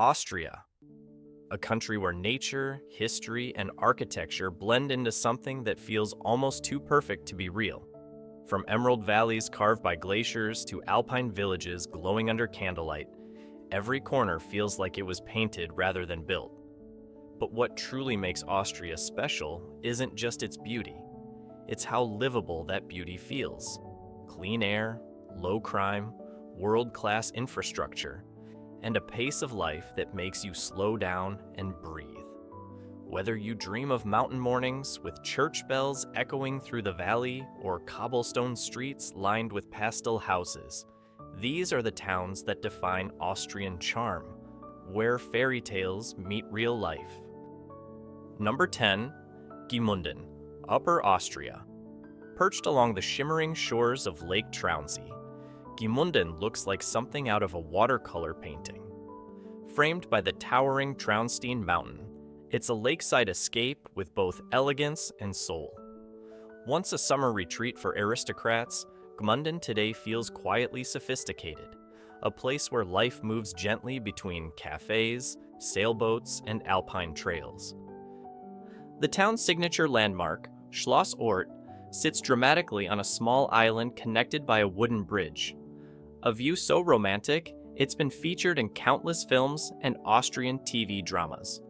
Austria, a country where nature, history, and architecture blend into something that feels almost too perfect to be real. From emerald valleys carved by glaciers to alpine villages glowing under candlelight, every corner feels like it was painted rather than built. But what truly makes Austria special isn't just its beauty, it's how livable that beauty feels. Clean air, low crime, world-class infrastructure, and a pace of life that makes you slow down and breathe. Whether you dream of mountain mornings with church bells echoing through the valley or cobblestone streets lined with pastel houses, these are the towns that define Austrian charm, where fairy tales meet real life. Number 10, Gmunden, Upper Austria. Perched along the shimmering shores of Lake Traunsee, Gmunden looks like something out of a watercolor painting. Framed by the towering Traunstein Mountain, it's a lakeside escape with both elegance and soul. Once a summer retreat for aristocrats, Gmunden today feels quietly sophisticated, a place where life moves gently between cafes, sailboats, and alpine trails. The town's signature landmark, Schloss Ort, sits dramatically on a small island connected by a wooden bridge. A view so romantic, it's been featured in countless films and Austrian TV dramas.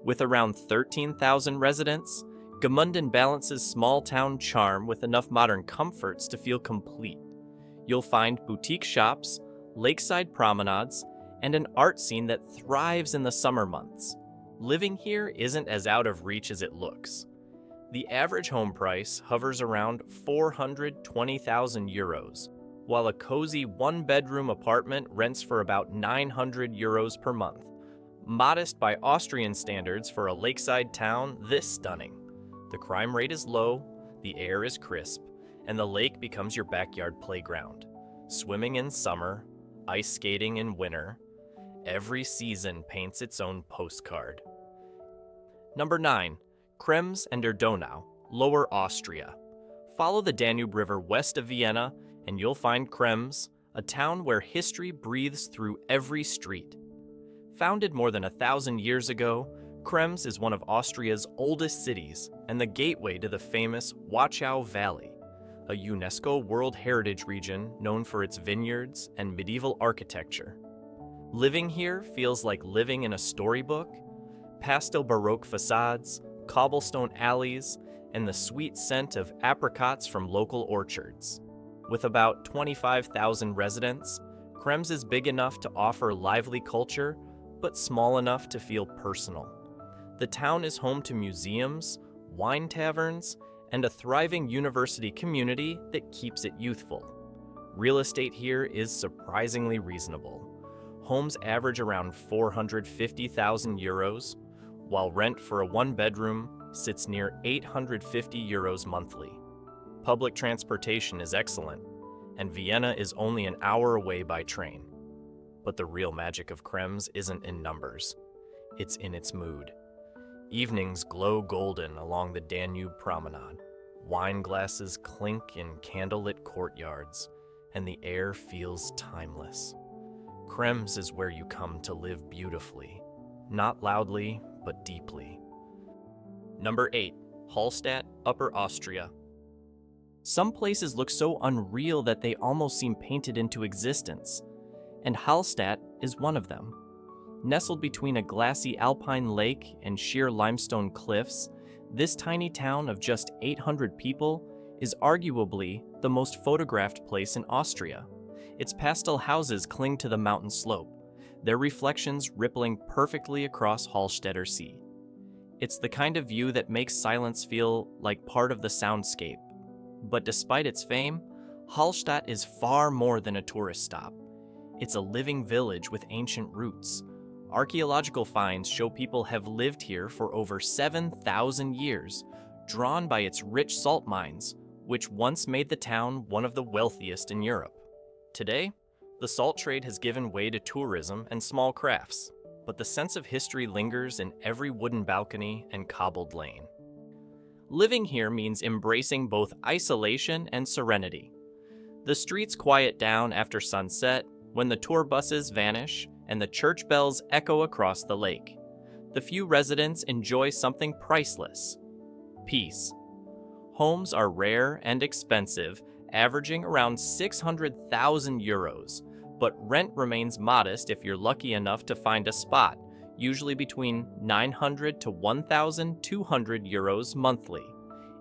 With around 13,000 residents, Gmunden balances small-town charm with enough modern comforts to feel complete. You'll find boutique shops, lakeside promenades, and an art scene that thrives in the summer months. Living here isn't as out of reach as it looks. The average home price hovers around 420,000 euros, while a cozy one-bedroom apartment rents for about 900 euros per month. Modest by Austrian standards for a lakeside town this stunning. The crime rate is low, the air is crisp, and the lake becomes your backyard playground. Swimming in summer, ice skating in winter, every season paints its own postcard. Number 9. Krems an der Donau, Lower Austria. Follow the Danube River west of Vienna, and you'll find Krems, a town where history breathes through every street. Founded more than 1,000 years ago, Krems is one of Austria's oldest cities and the gateway to the famous Wachau Valley, a UNESCO World Heritage region known for its vineyards and medieval architecture. Living here feels like living in a storybook. Pastel Baroque facades, cobblestone alleys, and the sweet scent of apricots from local orchards. With about 25,000 residents, Krems is big enough to offer lively culture, but small enough to feel personal. The town is home to museums, wine taverns, and a thriving university community that keeps it youthful. Real estate here is surprisingly reasonable. Homes average around 450,000 euros, while rent for a one-bedroom sits near 850 euros monthly. Public transportation is excellent, and Vienna is only an hour away by train. But the real magic of Krems isn't in numbers, it's in its mood. Evenings glow golden along the Danube promenade. Wine glasses clink in candlelit courtyards, and the air feels timeless. Krems is where you come to live beautifully, not loudly, but deeply. Number 8. Hallstatt, Upper Austria. Some places look so unreal that they almost seem painted into existence, and Hallstatt is one of them. Nestled between a glassy alpine lake and sheer limestone cliffs, this tiny town of just 800 people is arguably the most photographed place in Austria. Its pastel houses cling to the mountain slope, their reflections rippling perfectly across Hallstätter Sea. It's the kind of view that makes silence feel like part of the soundscape. But despite its fame, Hallstatt is far more than a tourist stop. It's a living village with ancient roots. Archaeological finds show people have lived here for over 7,000 years, drawn by its rich salt mines, which once made the town one of the wealthiest in Europe. Today, the salt trade has given way to tourism and small crafts, but the sense of history lingers in every wooden balcony and cobbled lane. Living here means embracing both isolation and serenity. The streets quiet down after sunset when the tour buses vanish and the church bells echo across the lake. The few residents enjoy something priceless: peace. Homes are rare and expensive, averaging around 600,000 euros, but rent remains modest if you're lucky enough to find a spot, usually between 900 to 1,200 euros monthly.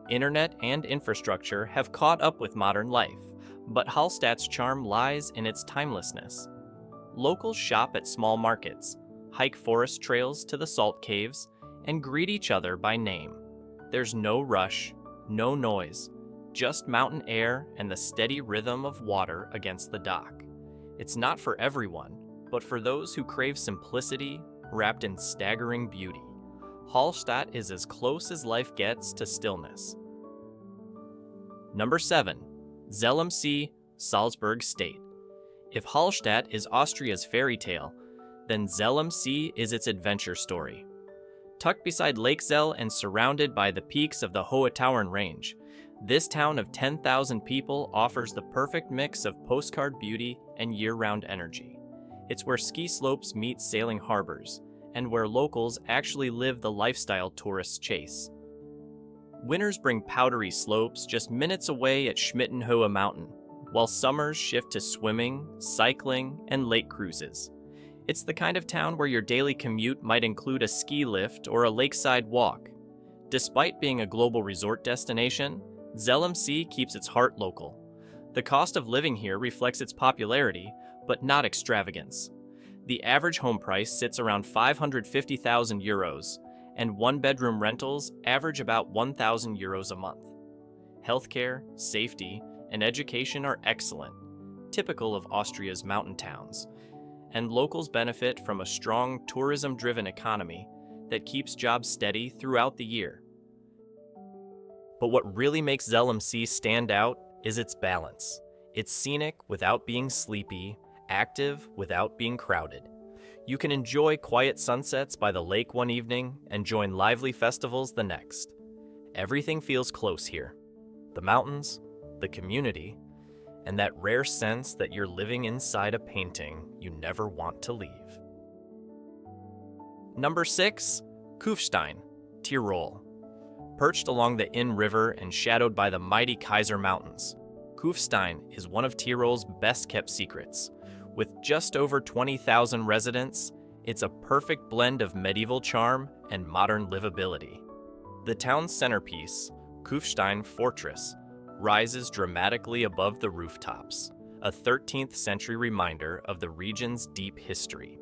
Internet and infrastructure have caught up with modern life, but Hallstatt's charm lies in its timelessness. Locals shop at small markets, hike forest trails to the salt caves, and greet each other by name. There's no rush, no noise, just mountain air and the steady rhythm of water against the dock. It's not for everyone, but for those who crave simplicity wrapped in staggering beauty. Hallstatt is as close as life gets to stillness. Number 7. Zell am See, Salzburg State. If Hallstatt is Austria's fairy tale, then Zell am See is its adventure story. Tucked beside Lake Zell and surrounded by the peaks of the Hohe Tauern Range, this town of 10,000 people offers the perfect mix of postcard beauty and year-round energy. It's where ski slopes meet sailing harbors, and where locals actually live the lifestyle tourists chase. Winters bring powdery slopes just minutes away at Schmittenhohe Mountain, while summers shift to swimming, cycling, and lake cruises. It's the kind of town where your daily commute might include a ski lift or a lakeside walk. Despite being a global resort destination, Zell am See keeps its heart local. The cost of living here reflects its popularity, but not extravagance. The average home price sits around 550,000 euros, and one-bedroom rentals average about 1,000 euros a month. Healthcare, safety, and education are excellent, typical of Austria's mountain towns, and locals benefit from a strong tourism-driven economy that keeps jobs steady throughout the year. But what really makes Zell am See stand out is its balance. It's scenic without being sleepy, active without being crowded. You can enjoy quiet sunsets by the lake one evening and join lively festivals the next. Everything feels close here. The mountains, the community, and that rare sense that you're living inside a painting you never want to leave. Number 6. Kufstein, Tyrol. Perched along the Inn River and shadowed by the mighty Kaiser Mountains, Kufstein is one of Tyrol's best-kept secrets. With just over 20,000 residents, it's a perfect blend of medieval charm and modern livability. The town's centerpiece, Kufstein Fortress, rises dramatically above the rooftops, a 13th century reminder of the region's deep history.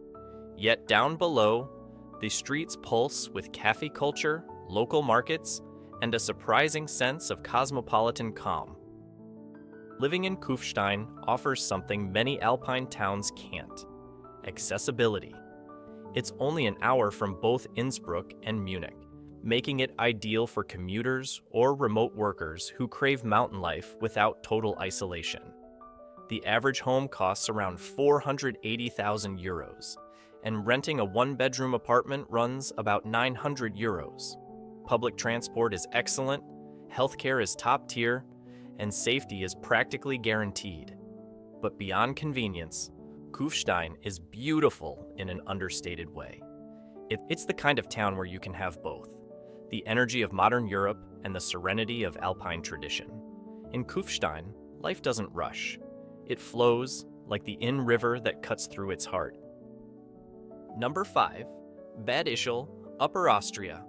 Yet down below, the streets pulse with cafe culture, local markets, and a surprising sense of cosmopolitan calm. Living in Kufstein offers something many alpine towns can't: accessibility. It's only an hour from both Innsbruck and Munich, making it ideal for commuters or remote workers who crave mountain life without total isolation. The average home costs around 480,000 euros, and renting a one-bedroom apartment runs about 900 euros. Public transport is excellent, healthcare is top tier, and safety is practically guaranteed. But beyond convenience, Kufstein is beautiful in an understated way. It's the kind of town where you can have both: the energy of modern Europe and the serenity of alpine tradition. In Kufstein, life doesn't rush. It flows like the Inn River that cuts through its heart. Number 5. Bad Ischl, Upper Austria.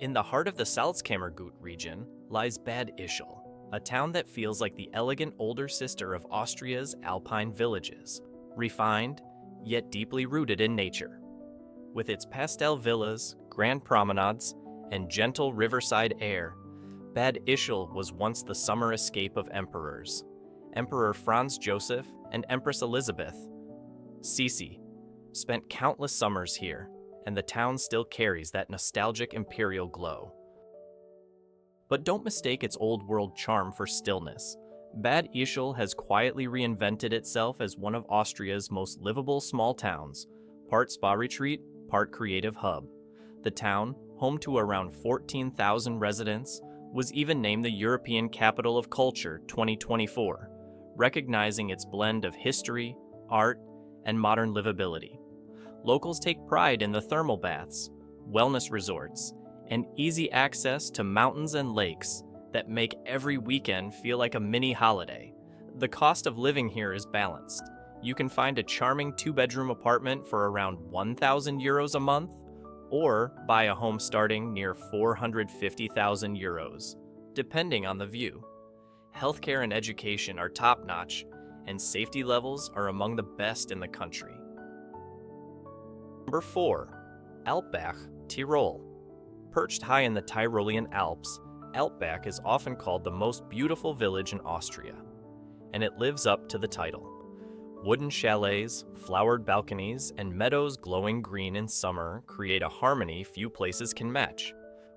In the heart of the Salzkammergut region lies Bad Ischl, a town that feels like the elegant older sister of Austria's alpine villages, refined, yet deeply rooted in nature. With its pastel villas, grand promenades, and gentle riverside air, Bad Ischl was once the summer escape of emperors. Emperor Franz Joseph and Empress Elizabeth Sisi spent countless summers here, and the town still carries that nostalgic imperial glow. But don't mistake its old-world charm for stillness. Bad Ischl has quietly reinvented itself as one of Austria's most livable small towns, part spa retreat, part creative hub. The town, home to around 14,000 residents, was even named the European Capital of Culture 2024, recognizing its blend of history, art, and modern livability. Locals take pride in the thermal baths, wellness resorts, and easy access to mountains and lakes that make every weekend feel like a mini holiday. The cost of living here is balanced. You can find a charming two-bedroom apartment for around 1,000 euros a month, or buy a home starting near 450,000 euros, depending on the view. Healthcare and education are top-notch, and safety levels are among the best in the country. Number 4. Alpbach, Tyrol. Perched high in the Tyrolean Alps, Alpbach is often called the most beautiful village in Austria, and it lives up to the title. Wooden chalets, flowered balconies, and meadows glowing green in summer create a harmony few places can match.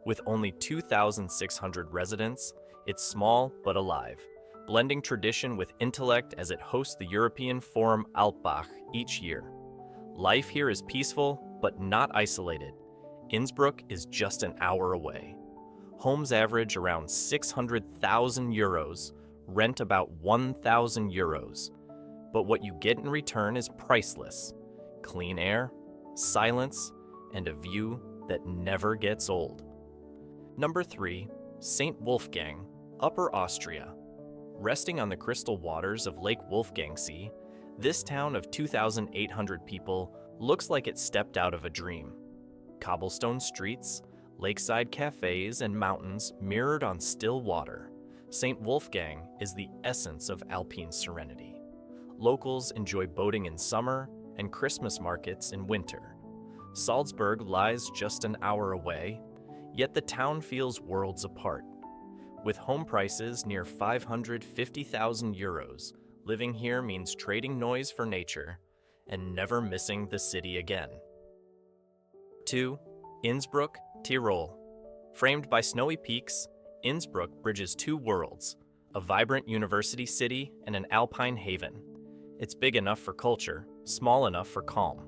With only 2,600 residents, it's small but alive, blending tradition with intellect as it hosts the European Forum Alpbach each year. Life here is peaceful, but not isolated. Innsbruck is just an hour away. Homes average around 600,000 euros, rent about 1,000 euros. But what you get in return is priceless. Clean air, silence, and a view that never gets old. Number 3. St. Wolfgang, Upper Austria. Resting on the crystal waters of Lake Wolfgangsee, this town of 2,800 people looks like it stepped out of a dream. Cobblestone streets, lakeside cafes, and mountains mirrored on still water. St. Wolfgang is the essence of alpine serenity. Locals enjoy boating in summer and Christmas markets in winter. Salzburg lies just an hour away, yet the town feels worlds apart. With home prices near 550,000 euros, living here means trading noise for nature and never missing the city again. 2. Innsbruck, Tyrol. Framed by snowy peaks, Innsbruck bridges two worlds, a vibrant university city and an alpine haven. It's big enough for culture, small enough for calm.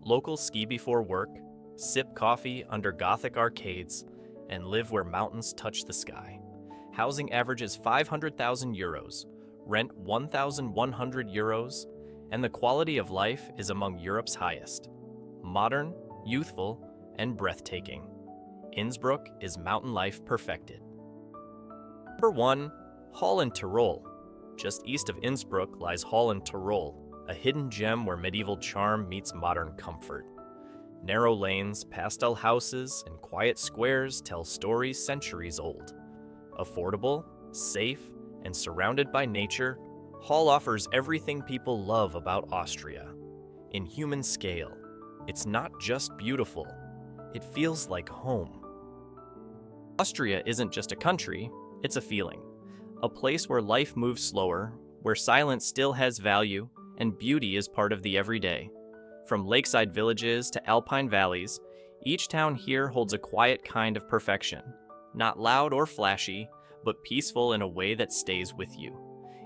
Locals ski before work, sip coffee under Gothic arcades, and live where mountains touch the sky. Housing averages 500,000 euros, rent 1,100 euros, and the quality of life is among Europe's highest. Modern, youthful, and breathtaking. Innsbruck is mountain life perfected. Number 1. Holland Tyrol. Just east of Innsbruck lies Holland Tyrol, a hidden gem where medieval charm meets modern comfort. Narrow lanes, pastel houses, and quiet squares tell stories centuries old. Affordable, safe, and surrounded by nature, Hall offers everything people love about Austria. In human scale, it's not just beautiful, it feels like home. Austria isn't just a country, it's a feeling. A place where life moves slower, where silence still has value, and beauty is part of the everyday. From lakeside villages to alpine valleys, each town here holds a quiet kind of perfection. Not loud or flashy, but peaceful in a way that stays with you.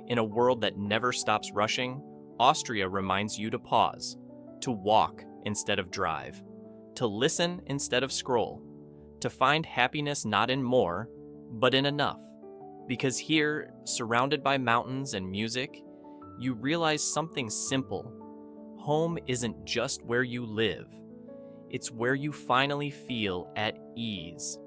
In a world that never stops rushing, Austria reminds you to pause, to walk instead of drive, to listen instead of scroll, to find happiness not in more, but in enough. Because here, surrounded by mountains and music, you realize something simple. Home isn't just where you live. It's where you finally feel at ease,